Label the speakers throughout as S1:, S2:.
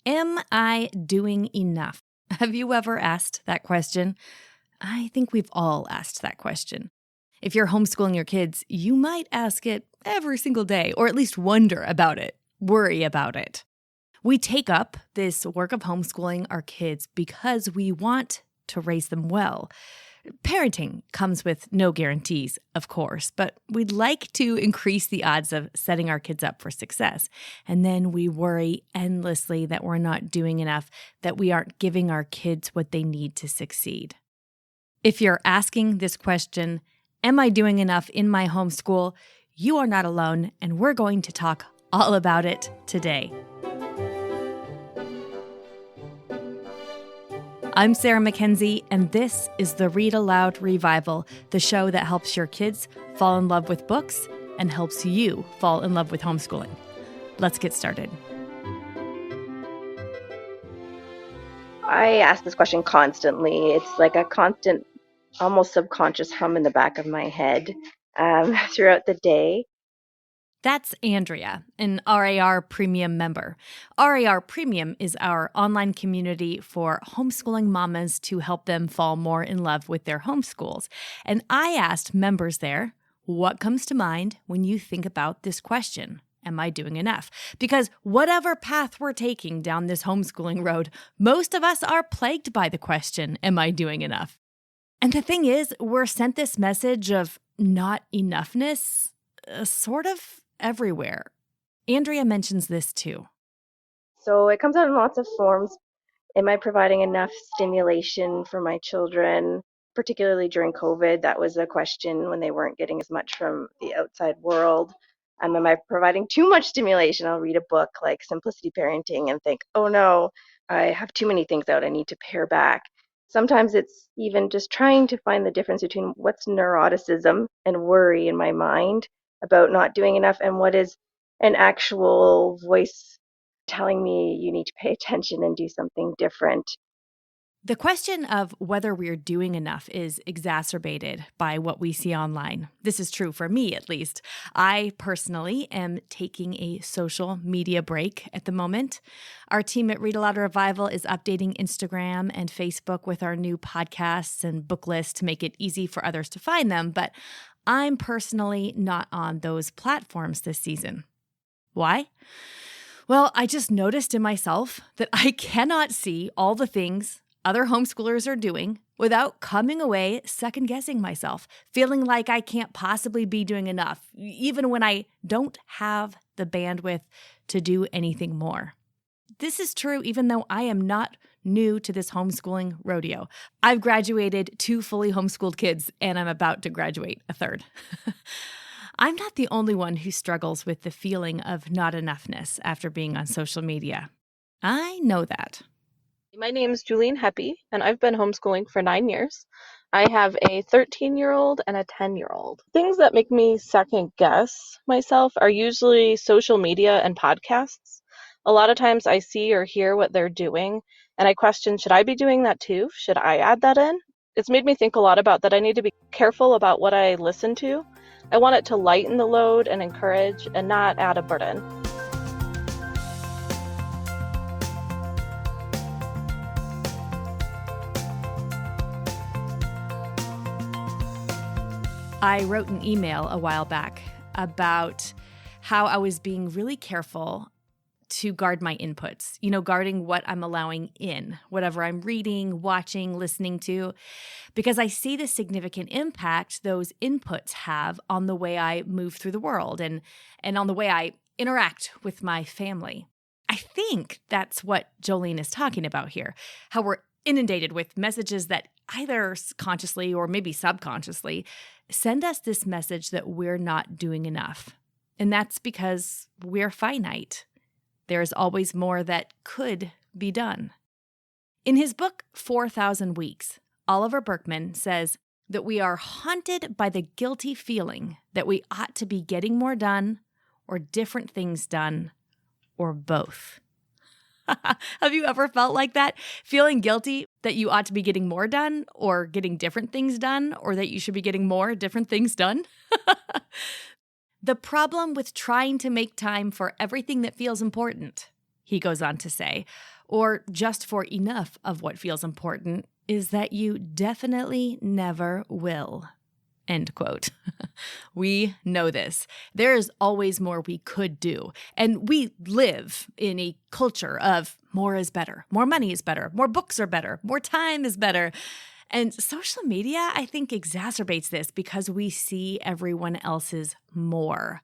S1: Am I doing enough? Have you ever asked that question? I think we've all asked that question. If you're homeschooling your kids, you might ask it every single day, or at least wonder about it, worry about it. We take up this work of homeschooling our kids because we want to raise them well. Parenting comes with no guarantees, of course, but we'd like to increase the odds of setting our kids up for success. And then we worry endlessly that we're not doing enough, that we aren't giving our kids what they need to succeed. If you're asking this question, am I doing enough in my homeschool? You are not alone, and we're going to talk all about it today. I'm Sarah Mackenzie, and this is the Read-Aloud Revival, the show that helps your kids fall in love with books and helps you fall in love with homeschooling. Let's get started.
S2: I ask this question constantly. It's like a constant, almost subconscious hum in the back of my head throughout the day.
S1: That's Andrea, an RAR Premium member. RAR Premium is our online community for homeschooling mamas to help them fall more in love with their homeschools. And I asked members there, what comes to mind when you think about this question? Am I doing enough? Because whatever path we're taking down this homeschooling road, most of us are plagued by the question, am I doing enough? And the thing is, we're sent this message of not enoughness, sort of everywhere. Andrea mentions this too.
S2: So it comes out in lots of forms. Am I providing enough stimulation for my children? Particularly during COVID, that was a question when they weren't getting as much from the outside world. Am I providing too much stimulation? I'll read a book like Simplicity Parenting and think, oh no, I have too many things out. I need to pare back. Sometimes it's even just trying to find the difference between what's neuroticism and worry in my mind about not doing enough and what is an actual voice telling me you need to pay attention and do something different.
S1: The question of whether we're doing enough is exacerbated by what we see online. This is true for me, at least. I personally am taking a social media break at the moment. Our team at Read-Aloud Revival is updating Instagram and Facebook with our new podcasts and book lists to make it easy for others to find them, but I'm personally not on those platforms this season. Why? Well, I just noticed in myself that I cannot see all the things other homeschoolers are doing without coming away second-guessing myself, feeling like I can't possibly be doing enough, even when I don't have the bandwidth to do anything more. This is true even though I am not new to this homeschooling rodeo. I've graduated 2 fully homeschooled kids, and I'm about to graduate a 3rd. I'm not the only one who struggles with the feeling of not enoughness after being on social media. I know that.
S3: My name is Julian Heppy, and I've been homeschooling for 9 years. I have a 13-year-old and a 10-year-old. Things that make me second guess myself are usually social media and podcasts. A lot of times I see or hear what they're doing, and I question, should I be doing that too? Should I add that in? It's made me think a lot about that I need to be careful about what I listen to. I want it to lighten the load and encourage and not add a burden.
S1: I wrote an email a while back about how I was being really careful to guard my inputs, guarding what I'm allowing in, whatever I'm reading, watching, listening to, because I see the significant impact those inputs have on the way I move through the world and on the way I interact with my family. I think that's what Jolene is talking about here, how we're inundated with messages that either consciously or maybe subconsciously send us this message that we're not doing enough. And that's because we're finite. There's always more that could be done. In his book, 4,000 Weeks, Oliver Burkeman says that we are haunted by the guilty feeling that we ought to be getting more done or different things done or both. Have you ever felt like that? Feeling guilty that you ought to be getting more done or getting different things done or that you should be getting more different things done? The problem with trying to make time for everything that feels important he goes on to say, or just for enough of what feels important, is that you definitely never will. End quote. We know this. There is always more we could do. And we live in a culture of more is better, more money is better, more books are better, more time is better. And social media, I think, exacerbates this because we see everyone else's more.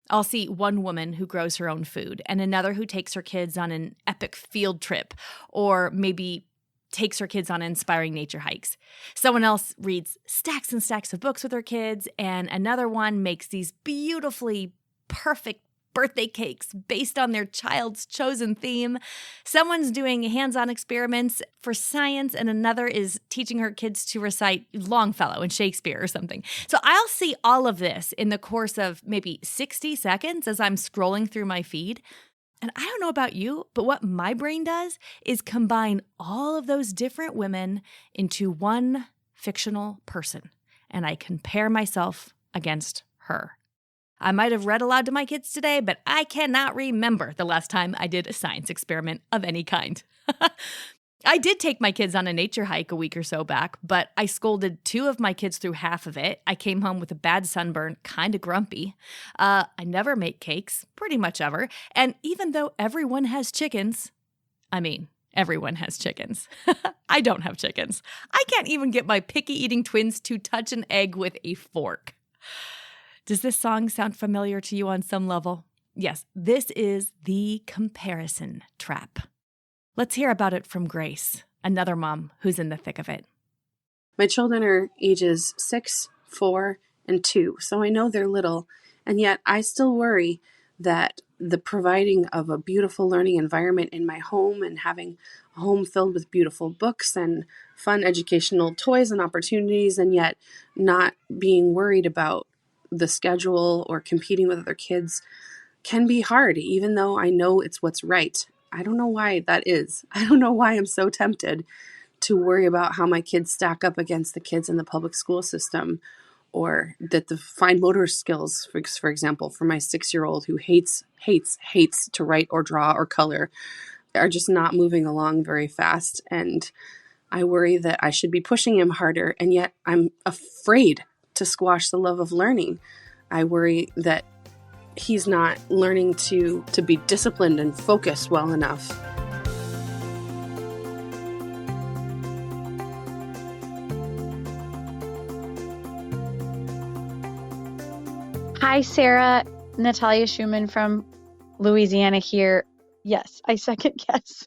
S1: I'll see one woman who grows her own food and another who takes her kids on an epic field trip, or maybe takes her kids on inspiring nature hikes. Someone else reads stacks and stacks of books with her kids, and another one makes these beautifully perfect birthday cakes based on their child's chosen theme. Someone's doing hands-on experiments for science, and another is teaching her kids to recite Longfellow and Shakespeare or something. So I'll see all of this in the course of maybe 60 seconds as I'm scrolling through my feed. And I don't know about you, but what my brain does is combine all of those different women into one fictional person, and I compare myself against her. I might have read aloud to my kids today, but I cannot remember the last time I did a science experiment of any kind. I did take my kids on a nature hike a week or so back, but I scolded 2 of my kids through half of it. I came home with a bad sunburn, kind of grumpy. I never make cakes, pretty much ever. And even though everyone has chickens, everyone has chickens. I don't have chickens. I can't even get my picky-eating twins to touch an egg with a fork. Does this song sound familiar to you on some level? Yes, this is the comparison trap. Let's hear about it from Grace, another mom who's in the thick of it.
S4: My children are ages 6, 4, and 2, so I know they're little, and yet I still worry that the providing of a beautiful learning environment in my home and having a home filled with beautiful books and fun educational toys and opportunities, and yet not being worried about the schedule or competing with other kids can be hard, even though I know it's what's right. I don't know why that is. I don't know why I'm so tempted to worry about how my kids stack up against the kids in the public school system, or that the fine motor skills, for example, for my 6-year-old who hates to write or draw or color, are just not moving along very fast. And I worry that I should be pushing him harder, and yet I'm afraid to squash the love of learning. I worry that he's not learning to be disciplined and focused well enough.
S5: Hi, Sarah. Natalia Schumann from Louisiana here. Yes, I second guess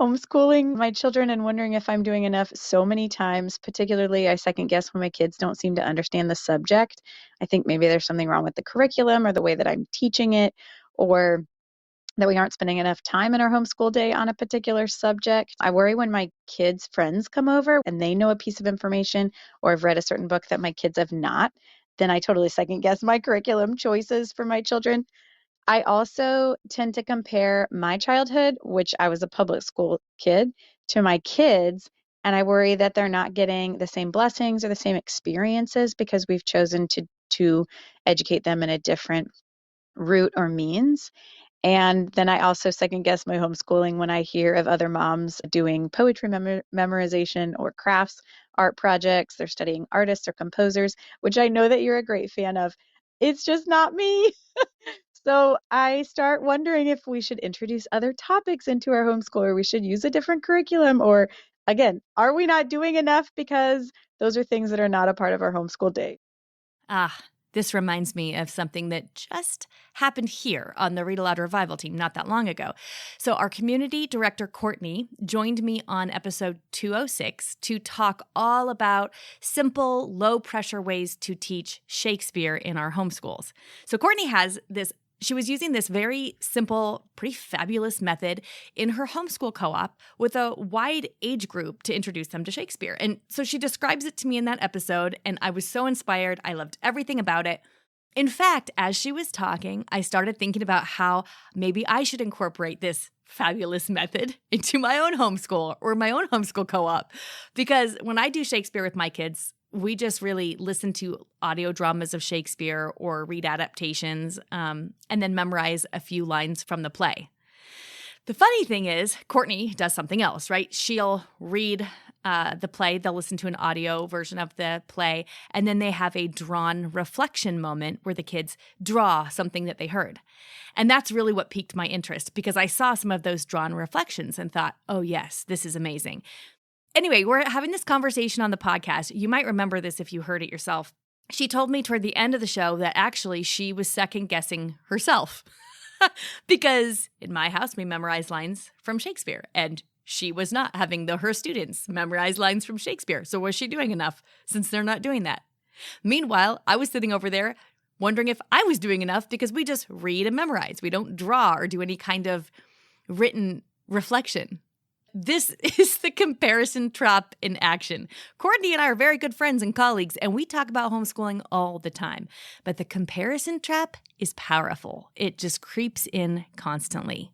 S5: homeschooling my children and wondering if I'm doing enough so many times. Particularly, I second guess when my kids don't seem to understand the subject. I think maybe there's something wrong with the curriculum or the way that I'm teaching it, or that we aren't spending enough time in our homeschool day on a particular subject. I worry when my kids' friends come over and they know a piece of information or have read a certain book that my kids have not. Then I totally second guess my curriculum choices for my children. I also tend to compare my childhood, which I was a public school kid, to my kids, and I worry that they're not getting the same blessings or the same experiences because we've chosen to educate them in a different route or means. And then I also second guess my homeschooling when I hear of other moms doing poetry memorization or crafts, art projects. They're studying artists or composers, which I know that you're a great fan of. It's just not me. So I start wondering if we should introduce other topics into our homeschool, or we should use a different curriculum, or again, are we not doing enough because those are things that are not a part of our homeschool day?
S1: This reminds me of something that just happened here on the Read-Aloud Revival team not that long ago. So our community director, Courtney, joined me on episode 206 to talk all about simple, low-pressure ways to teach Shakespeare in our homeschools. So Courtney she was using this very simple, pretty fabulous method in her homeschool co-op with a wide age group to introduce them to Shakespeare. And so she describes it to me in that episode, and I was so inspired. I loved everything about it. In fact, as she was talking, I started thinking about how maybe I should incorporate this fabulous method into my own homeschool or my own homeschool co-op. Because when I do Shakespeare with my kids, we just really listen to audio dramas of Shakespeare or read adaptations and then memorize a few lines from the play. The funny thing is, Courtney does something else, right? She'll read the play, they'll listen to an audio version of the play, and then they have a drawn reflection moment where the kids draw something that they heard. And that's really what piqued my interest, because I saw some of those drawn reflections and thought, oh yes, this is amazing. Anyway, we're having this conversation on the podcast. You might remember this if you heard it yourself. She told me toward the end of the show that actually she was second guessing herself. Because in my house, we memorize lines from Shakespeare, and she was not having her students memorize lines from Shakespeare. So was she doing enough since they're not doing that? Meanwhile, I was sitting over there wondering if I was doing enough because we just read and memorize. We don't draw or do any kind of written reflection. This is the comparison trap in action. Courtney and I are very good friends and colleagues, and we talk about homeschooling all the time. But the comparison trap is powerful. It just creeps in constantly.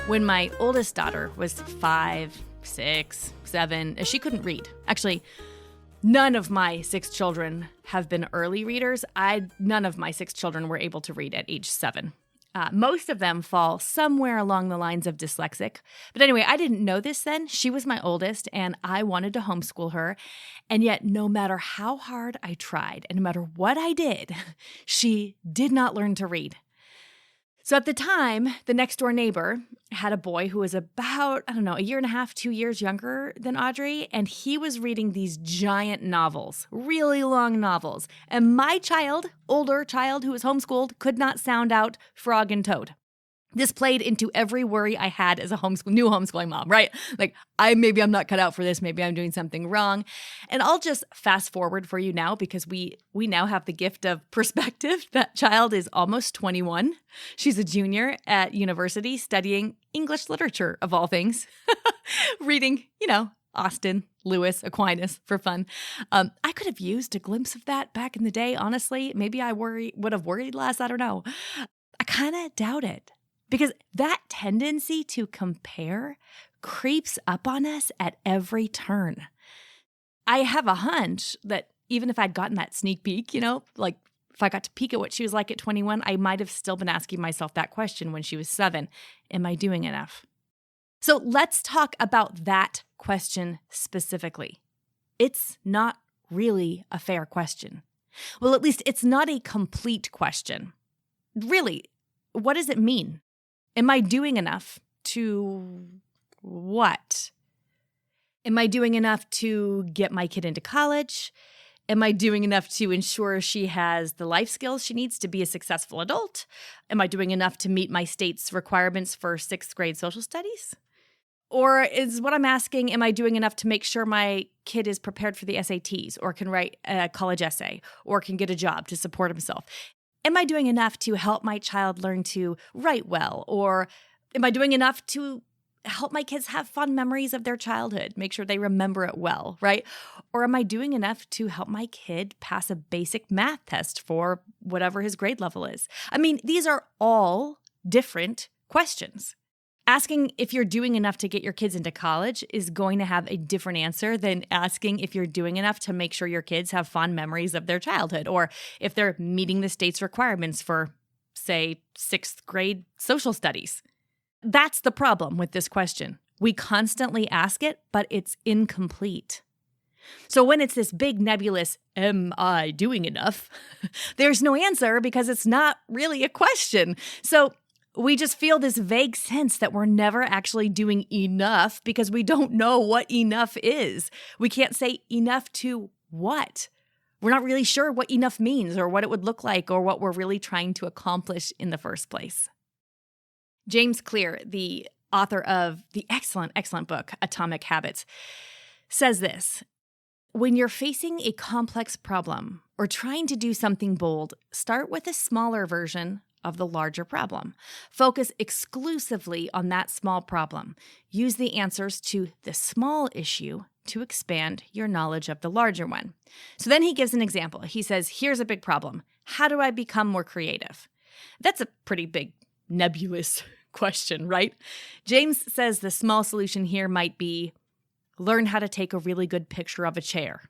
S1: When my oldest daughter was 5, 6, 7, she couldn't read. Actually, none of my 6 children have been early readers. None of my 6 children were able to read at age 7. Most of them fall somewhere along the lines of dyslexic. But anyway, I didn't know this then. She was my oldest, and I wanted to homeschool her. And yet, no matter how hard I tried, and no matter what I did, she did not learn to read. So at the time, the next door neighbor had a boy who was about, a year and a half, 2 years younger than Audrey, and he was reading these giant novels, really long novels. And my older child who was homeschooled, could not sound out frog and toad. This played into every worry I had as a new homeschooling mom, right? Like, maybe I'm not cut out for this. Maybe I'm doing something wrong. And I'll just fast forward for you now, because we now have the gift of perspective. That child is almost 21. She's a junior at university studying English literature, of all things, reading, Austen, Lewis, Aquinas for fun. I could have used a glimpse of that back in the day, honestly. Maybe I would have worried less. I don't know. I kind of doubt it. Because that tendency to compare creeps up on us at every turn. I have a hunch that even if I'd gotten that sneak peek, like if I got to peek at what she was like at 21, I might have still been asking myself that question when she was 7. Am I doing enough? So let's talk about that question specifically. It's not really a fair question. Well, at least it's not a complete question. Really, what does it mean? Am I doing enough to what? Am I doing enough to get my kid into college? Am I doing enough to ensure she has the life skills she needs to be a successful adult? Am I doing enough to meet my state's requirements for 6th grade social studies? Or is what I'm asking, am I doing enough to make sure my kid is prepared for the SATs, or can write a college essay, or can get a job to support himself? Am I doing enough to help my child learn to write well? Or am I doing enough to help my kids have fond memories of their childhood, make sure they remember it well, right? Or am I doing enough to help my kid pass a basic math test for whatever his grade level is? I mean, these are all different questions. Asking if you're doing enough to get your kids into college is going to have a different answer than asking if you're doing enough to make sure your kids have fond memories of their childhood, or if they're meeting the state's requirements for, say, 6th grade social studies. That's the problem with this question. We constantly ask it, but it's incomplete. So when it's this big nebulous, am I doing enough? There's no answer because it's not really a question. So we just feel this vague sense that we're never actually doing enough because we don't know what enough is. We can't say enough to what? We're not really sure what enough means or what it would look like or what we're really trying to accomplish in the first place. James Clear, the author of the excellent book, Atomic Habits, says this: when you're facing a complex problem or trying to do something bold, start with a smaller version of the larger problem. Focus exclusively on that small problem. Use the answers to the small issue to expand your knowledge of the larger one. So then he gives an example. He says, here's a big problem. How do I become more creative? That's a pretty big nebulous question, right? James says the small solution here might be learn how to take a really good picture of a chair.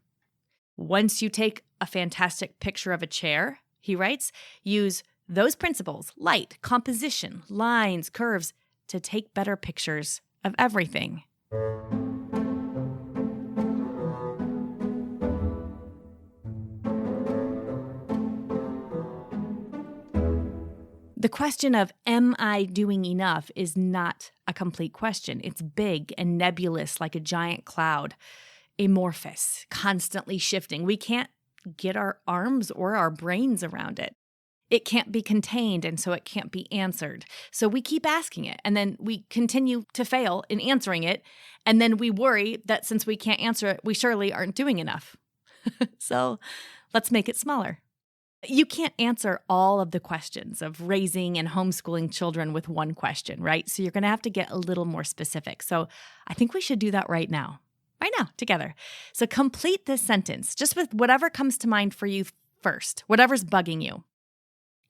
S1: Once you take a fantastic picture of a chair, he writes, use those principles, light, composition, lines, curves, to take better pictures of everything. The question of, am I doing enough, is not a complete question. It's big and nebulous like a giant cloud, amorphous, constantly shifting. We can't get our arms or our brains around it. It can't be contained, and so it can't be answered. So we keep asking it, and then we continue to fail in answering it, and then we worry that since we can't answer it, we surely aren't doing enough. So let's make it smaller. You can't answer all of the questions of raising and homeschooling children with one question, right? So you're going to have to get a little more specific. So I think we should do that right now, together. So complete this sentence just with whatever comes to mind for you first, whatever's bugging you.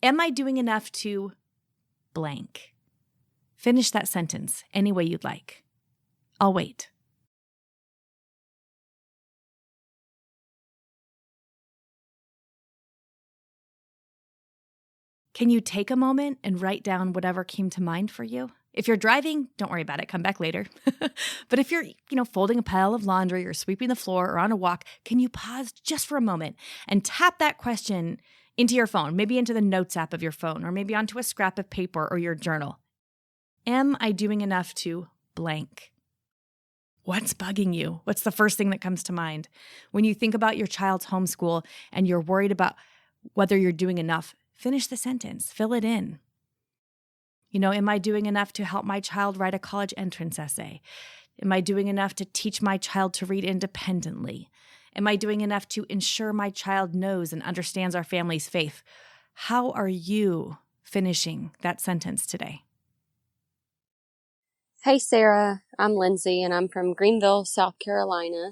S1: Am I doing enough to blank? Finish that sentence any way you'd like. I'll wait. Can you take a moment and write down whatever came to mind for you? If you're driving, don't worry about it. Come back later. But if you're, folding a pile of laundry or sweeping the floor or on a walk, can you pause just for a moment and tap that question into your phone, maybe into the notes app of your phone, or maybe onto a scrap of paper or your journal? Am I doing enough to blank? What's bugging you? What's the first thing that comes to mind? When you think about your child's homeschool and you're worried about whether you're doing enough, finish the sentence, fill it in. Am I doing enough to help my child write a college entrance essay? Am I doing enough to teach my child to read independently? Am I doing enough to ensure my child knows and understands our family's faith? How are you finishing that sentence today?
S6: Hey, Sarah. I'm Lindsay, and I'm from Greenville, South Carolina.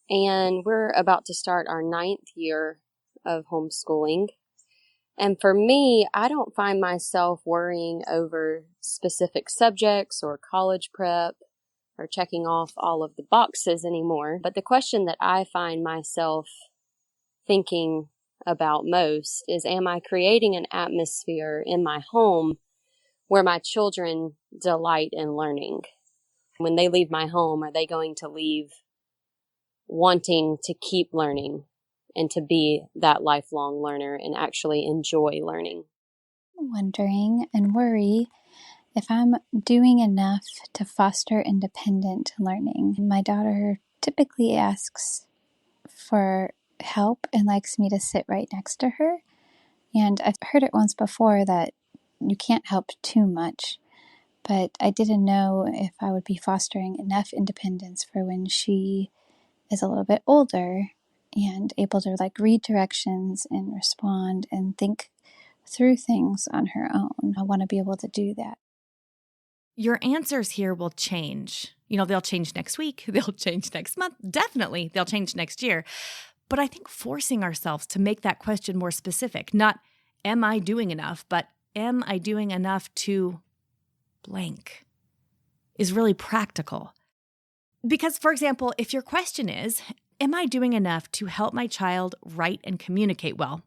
S6: And we're about to start our 9th year of homeschooling. And for me, I don't find myself worrying over specific subjects or college prep or checking off all of the boxes anymore. But the question that I find myself thinking about most is, am I creating an atmosphere in my home where my children delight in learning? When they leave my home, are they going to leave wanting to keep learning and to be that lifelong learner and actually enjoy learning?
S7: Wondering and worry if I'm doing enough to foster independent learning. My daughter typically asks for help and likes me to sit right next to her. And I've heard it once before that you can't help too much, but I didn't know if I would be fostering enough independence for when she is a little bit older and able to read directions and respond and think through things on her own. I want to be able to do that.
S1: Your answers here will change. They'll change next week. They'll change next month. Definitely, they'll change next year. But I think forcing ourselves to make that question more specific, not am I doing enough, but am I doing enough to blank, is really practical. Because, for example, if your question is, am I doing enough to help my child write and communicate well?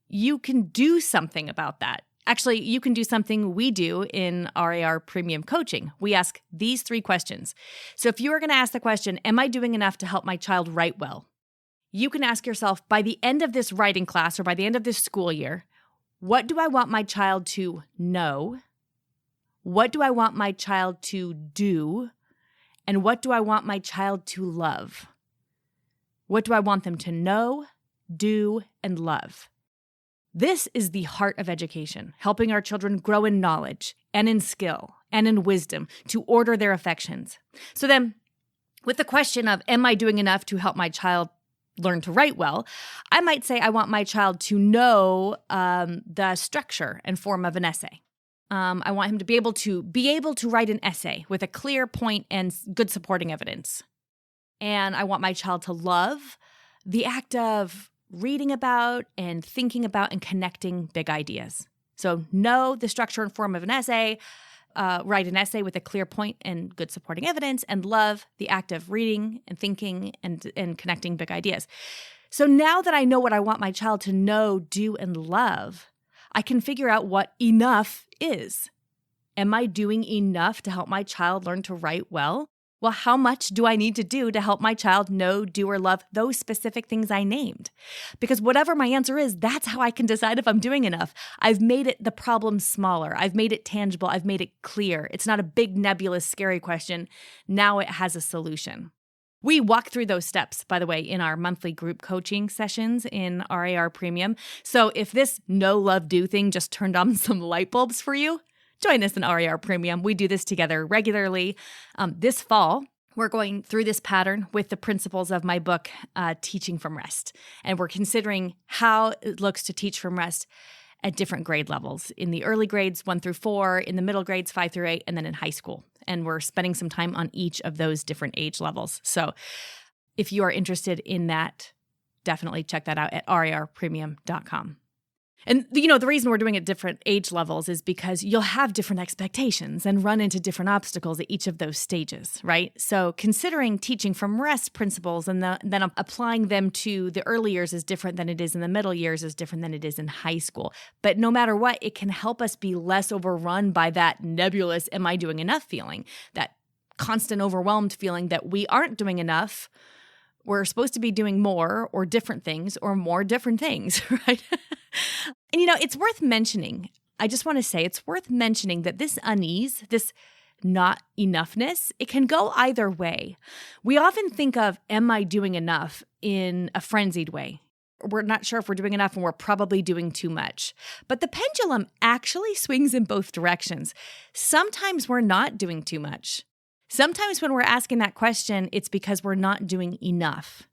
S1: You can do something about that. Actually, you can do something we do in RAR Premium Coaching. We ask these 3 questions. So if you are going to ask the question, am I doing enough to help my child write well? You can ask yourself, by the end of this writing class or by the end of this school year, what do I want my child to know? What do I want my child to do? And what do I want my child to love? What do I want them to know, do, and love? This is the heart of education, helping our children grow in knowledge and in skill and in wisdom to order their affections. So then, with the question of, am I doing enough to help my child learn to write well, I might say I want my child to know the structure and form of an essay. I want him to be able to write an essay with a clear point and good supporting evidence. And I want my child to love the act of reading about and thinking about and connecting big ideas. So know the structure and form of an essay, write an essay with a clear point and good supporting evidence, and love the act of reading and thinking and connecting big ideas. So now that I know what I want my child to know, do, and love, I can figure out what enough is. Am I doing enough to help my child learn to write well? Well, how much do I need to do to help my child know, do, or love those specific things I named? Because whatever my answer is, that's how I can decide if I'm doing enough. I've made it the problem smaller. I've made it tangible. I've made it clear. It's not a big, nebulous, scary question. Now it has a solution. We walk through those steps, by the way, in our monthly group coaching sessions in RAR Premium. So if this know, love, do thing just turned on some light bulbs for you, join us in RAR Premium. We do this together regularly. This fall, we're going through this pattern with the principles of my book, Teaching from Rest. And we're considering how it looks to teach from rest at different grade levels. In the early grades, 1 through 4, in the middle grades, 5 through 8, and then in high school. And we're spending some time on each of those different age levels. So if you are interested in that, definitely check that out at rarpremium.com. And, the reason we're doing it at different age levels is because you'll have different expectations and run into different obstacles at each of those stages, right? So considering teaching from rest principles and then applying them to the early years is different than it is in the middle years, is different than it is in high school. But no matter what, it can help us be less overrun by that nebulous, am I doing enough feeling, that constant overwhelmed feeling that we aren't doing enough. We're supposed to be doing more or different things or more different things, right? And it's worth mentioning. I just want to say it's worth mentioning that this unease, this not enoughness, it can go either way. We often think of, am I doing enough, in a frenzied way. We're not sure if we're doing enough and we're probably doing too much. But the pendulum actually swings in both directions. Sometimes we're not doing too much. Sometimes when we're asking that question, it's because we're not doing enough.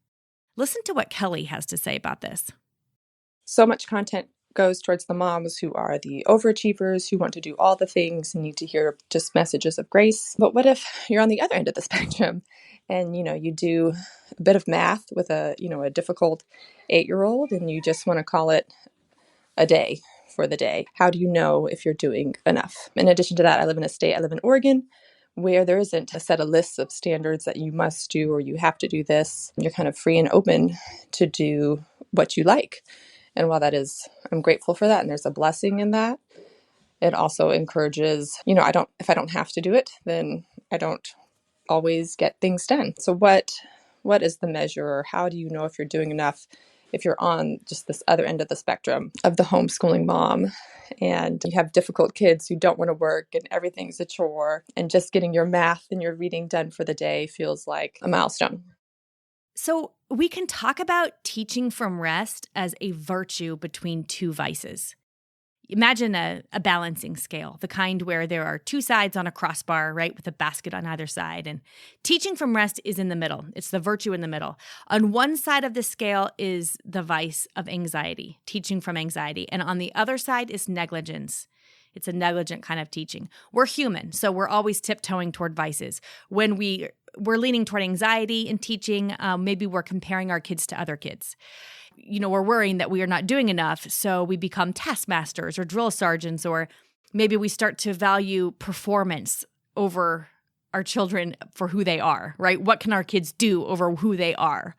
S1: Listen to what Kelly has to say about this.
S8: So much content goes towards the moms who are the overachievers, who want to do all the things and need to hear just messages of grace. But what if you're on the other end of the spectrum and, you do a bit of math with a difficult 8-year-old and you just want to call it a day for the day? How do you know if you're doing enough? In addition to that, I live in Oregon, where there isn't a set of lists of standards that you must do or you have to do this. You're kind of free and open to do what you like. And while I'm grateful for that, and there's a blessing in that, it also encourages, if I don't have to do it, then I don't always get things done. So what is the measure, or how do you know if you're doing enough if you're on just this other end of the spectrum of the homeschooling mom and you have difficult kids who don't want to work and everything's a chore, and just getting your math and your reading done for the day feels like a milestone?
S1: So we can talk about teaching from rest as a virtue between two vices. Imagine a balancing scale, the kind where there are two sides on a crossbar, right, with a basket on either side. And teaching from rest is in the middle. It's the virtue in the middle. On one side of the scale is the vice of anxiety, teaching from anxiety. And on the other side is negligence. It's a negligent kind of teaching. We're human, so we're always tiptoeing toward vices. When we're leaning toward anxiety in teaching, maybe we're comparing our kids to other kids. We're worrying that we are not doing enough, so we become taskmasters or drill sergeants, or maybe we start to value performance over our children for who they are, right? What can our kids do over who they are?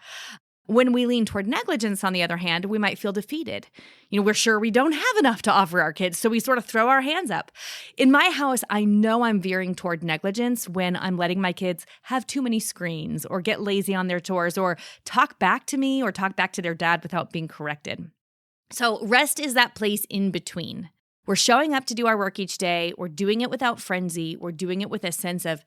S1: When we lean toward negligence, on the other hand, we might feel defeated. We're sure we don't have enough to offer our kids, so we sort of throw our hands up. In my house, I know I'm veering toward negligence when I'm letting my kids have too many screens or get lazy on their chores or talk back to me or talk back to their dad without being corrected. So rest is that place in between. We're showing up to do our work each day. We're doing it without frenzy. We're doing it with a sense of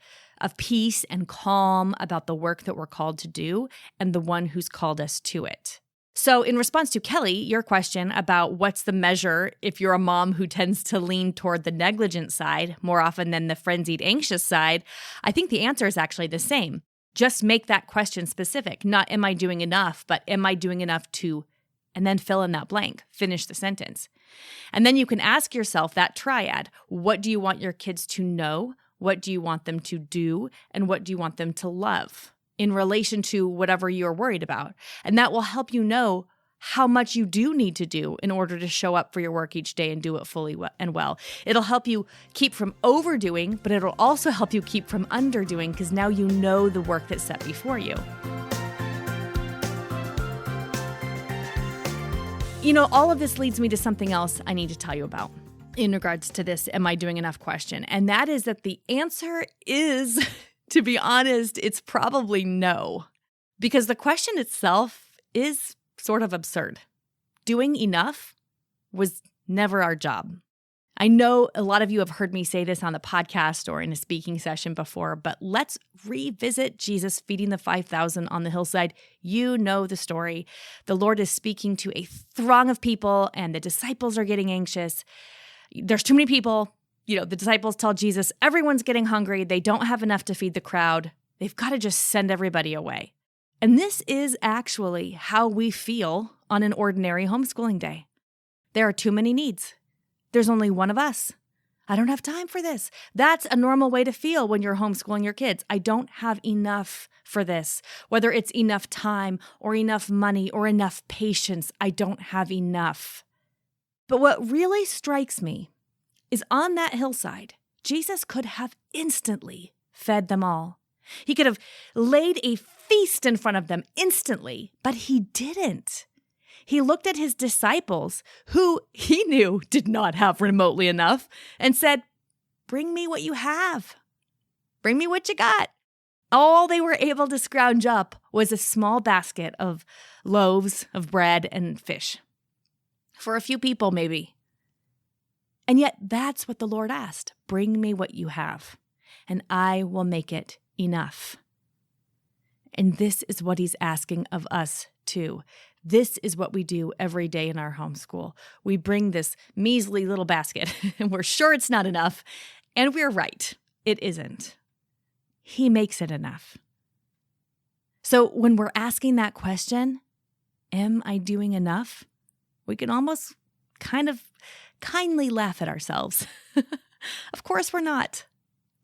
S1: peace and calm about the work that we're called to do and the one who's called us to it. So in response to Kelly, your question about what's the measure if you're a mom who tends to lean toward the negligent side more often than the frenzied anxious side, I think the answer is actually the same. Just make that question specific. Not am I doing enough, but am I doing enough to, and then fill in that blank, finish the sentence. And then you can ask yourself that triad. What do you want your kids to know? What do you want them to do? And what do you want them to love in relation to whatever you're worried about? And that will help you know how much you do need to do in order to show up for your work each day and do it fully and well. It'll help you keep from overdoing, but it'll also help you keep from underdoing because now you know the work that's set before you. You know, all of this leads me to something else I need to tell you about in regards to this am I doing enough question. And that is that the answer is, to be honest, it's probably no. Because the question itself is sort of absurd. Doing enough was never our job. I know a lot of you have heard me say this on the podcast or in a speaking session before, but let's revisit Jesus feeding the 5,000 on the hillside. You know the story. The Lord is speaking to a throng of people and the disciples are getting anxious. There's too many people. You know, the disciples tell Jesus, everyone's getting hungry. They don't have enough to feed the crowd. They've got to just send everybody away. And this is actually how we feel on an ordinary homeschooling day. There are too many needs. There's only one of us. I don't have time for this. That's a normal way to feel when you're homeschooling your kids. I don't have enough for this. Whether it's enough time or enough money or enough patience, I don't have enough. But what really strikes me is on that hillside, Jesus could have instantly fed them all. He could have laid a feast in front of them instantly, but he didn't. He looked at his disciples, who he knew did not have remotely enough, and said, bring me what you have. Bring me what you got. All they were able to scrounge up was a small basket of loaves of bread and fish. For a few people, maybe. And yet that's what the Lord asked. Bring me what you have, and I will make it enough. And this is what he's asking of us too. This is what we do every day in our homeschool. We bring this measly little basket, and we're sure it's not enough, and we're right. It isn't. He makes it enough. So when we're asking that question, am I doing enough? We can almost kind of kindly laugh at ourselves. Of course we're not.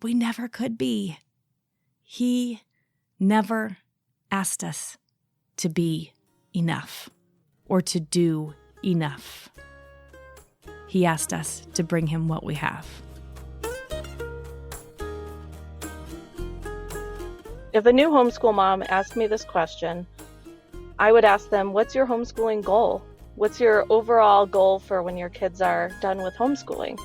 S1: We never could be. He never asked us to be enough or to do enough. He asked us to bring him what we have.
S3: If a new homeschool mom asked me this question, I would ask them, what's your homeschooling goal? What's your overall goal for when your kids are done with homeschooling?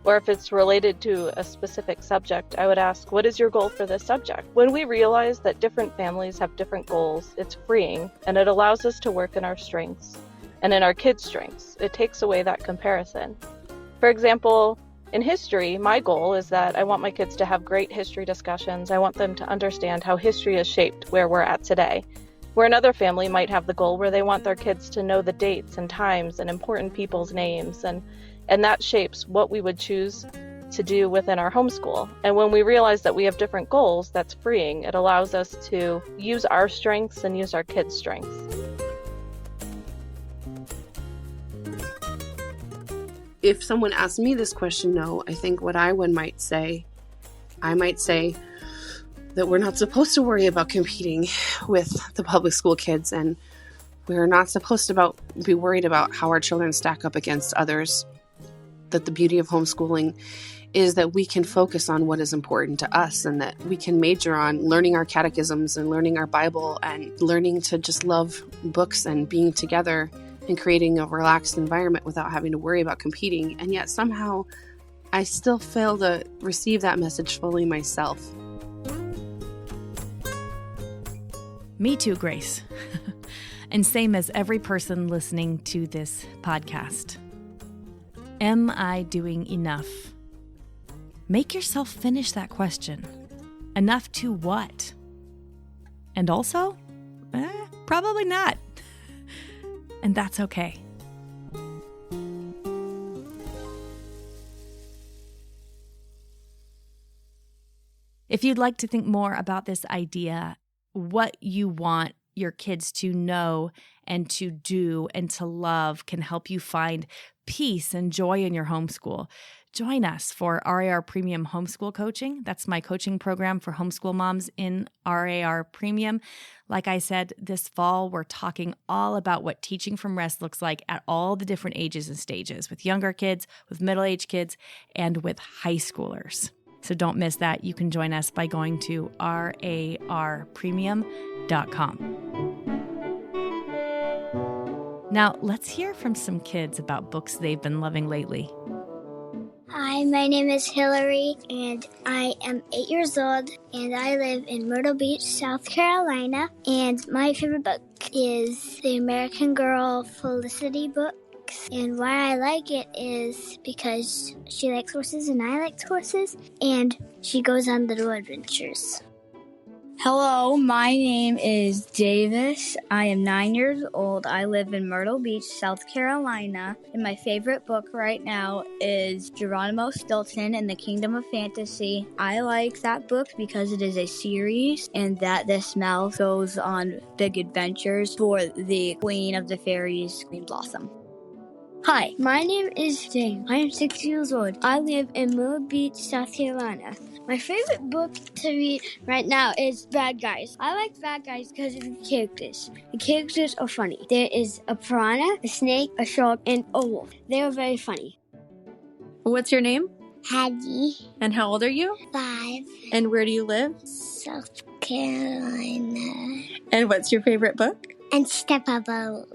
S3: Or if it's related to a specific subject, I would ask, what is your goal for this subject? When we realize that different families have different goals, it's freeing, and it allows us to work in our strengths and in our kids' strengths. It takes away that comparison. For example, in history, my goal is that I want my kids to have great history discussions. I want them to understand how history has shaped where we're at today. Where another family might have the goal where they want their kids to know the dates and times and important people's names, and that shapes what we would choose to do within our homeschool. And when we realize that we have different goals, that's freeing. It allows us to use our strengths and use our kids' strengths.
S4: If someone asked me this question, no, I think what I might say that we're not supposed to worry about competing with the public school kids, and we're not supposed to be worried about how our children stack up against others. That the beauty of homeschooling is that we can focus on what is important to us, and that we can major on learning our catechisms and learning our Bible and learning to just love books and being together and creating a relaxed environment without having to worry about competing. And yet somehow I still fail to receive that message fully myself.
S1: Me too, Grace. And same as every person listening to this podcast. Am I doing enough? Make yourself finish that question. Enough to what? And also, probably not. And that's okay. If you'd like to think more about this idea, what you want your kids to know and to do and to love can help you find peace and joy in your homeschool. Join us for RAR Premium Homeschool Coaching. That's my coaching program for homeschool moms in RAR Premium. Like I said, this fall, we're talking all about what teaching from rest looks like at all the different ages and stages, with younger kids, with middle-aged kids, and with high schoolers. So don't miss that. You can join us by going to rarpremium.com. Now, let's hear from some kids about books they've been loving lately.
S9: Hi, my name is Hillary, and I am 8 years old, and I live in Myrtle Beach, South Carolina. And my favorite book is the American Girl Felicity books. And why I like it is because she likes horses and I like horses, and she goes on little adventures.
S10: Hello, my name is Davis. I am 9 years old. I live in Myrtle Beach, South Carolina. And my favorite book right now is Geronimo Stilton and the Kingdom of Fantasy. I like that book because it is a series and that this mouse goes on big adventures for the Queen of the Fairies, Queen Blossom.
S9: Hi, my name is James. I am 6 years old. I live in Myrtle Beach, South Carolina. My favorite book to read right now is Bad Guys. I like Bad Guys because of the characters. The characters are funny. There is a piranha, a snake, a shark, and a wolf. They are very funny.
S4: What's your name?
S9: Hattie.
S4: And how old are you?
S9: 5.
S4: And where do you live?
S9: South Carolina.
S4: And what's your favorite book?
S9: Unstoppable.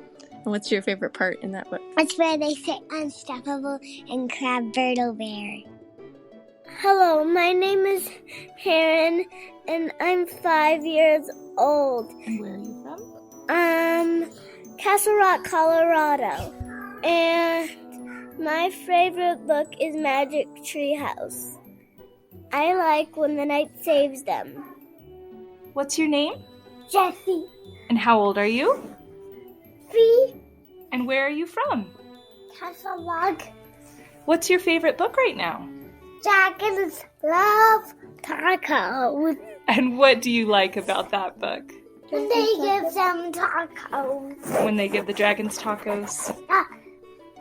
S4: And what's your favorite part in that book?
S9: It's where they say Unstoppable and Crab Birtle Bear. Hello, my name is Karen, and I'm 5 years old.
S4: And where are you from?
S9: Castle Rock, Colorado. And my favorite book is Magic Tree House. I like When the Night Saves Them.
S11: What's your name?
S9: Jessie.
S11: And how old are you?
S9: 3.
S11: And where are you from?
S9: Castle Rock.
S11: What's your favorite book right now?
S9: Dragons love tacos.
S11: And what do you like about that book?
S9: When they give them tacos.
S11: When they give the dragons tacos?
S9: Ah.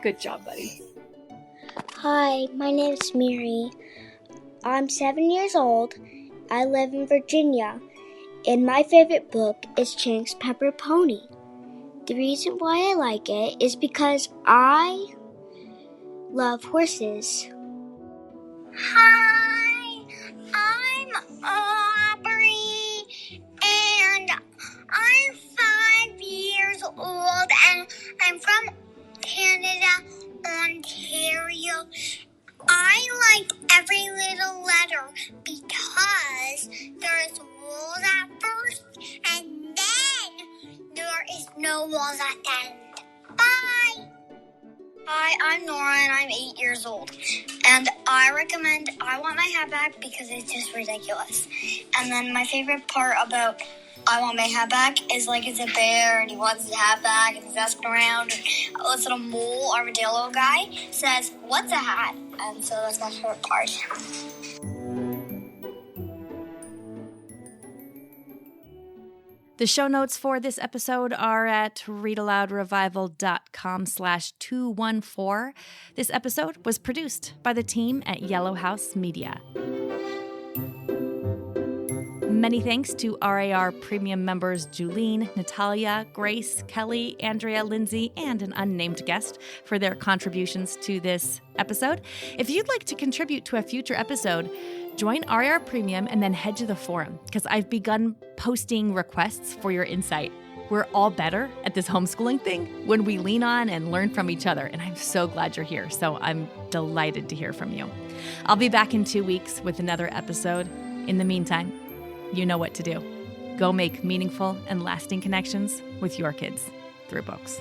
S11: Good job, buddy.
S9: Hi, my name's Mary. I'm 7 years old. I live in Virginia. And my favorite book is Chang's Pepper Pony. The reason why I like it is because I love horses. Hi, I'm Aubrey, and I'm 5 years old, and I'm from Canada, Ontario. I like every little letter because there's walls at first, and then there is no walls at the end. Bye! Hi, I'm Nora, and I'm 8 years old. And I recommend I Want My Hat Back because it's just ridiculous. And then my favorite part about I Want My Hat Back is like it's a bear and he wants his hat back and he's asking around. And this little mole armadillo guy says, "What's a hat?" And so that's my favorite part.
S1: The show notes for this episode are at readaloudrevival.com/214. This episode was produced by the team at Yellow House Media. Many thanks to RAR Premium members Julene, Natalia, Grace, Kelly, Andrea, Lindsay, and an unnamed guest for their contributions to this episode. If you'd like to contribute to a future episode, join RAR Premium and then head to the forum because I've begun posting requests for your insight. We're all better at this homeschooling thing when we lean on and learn from each other, and I'm so glad you're here, so I'm delighted to hear from you. I'll be back in 2 weeks with another episode. In the meantime, you know what to do. Go make meaningful and lasting connections with your kids through books.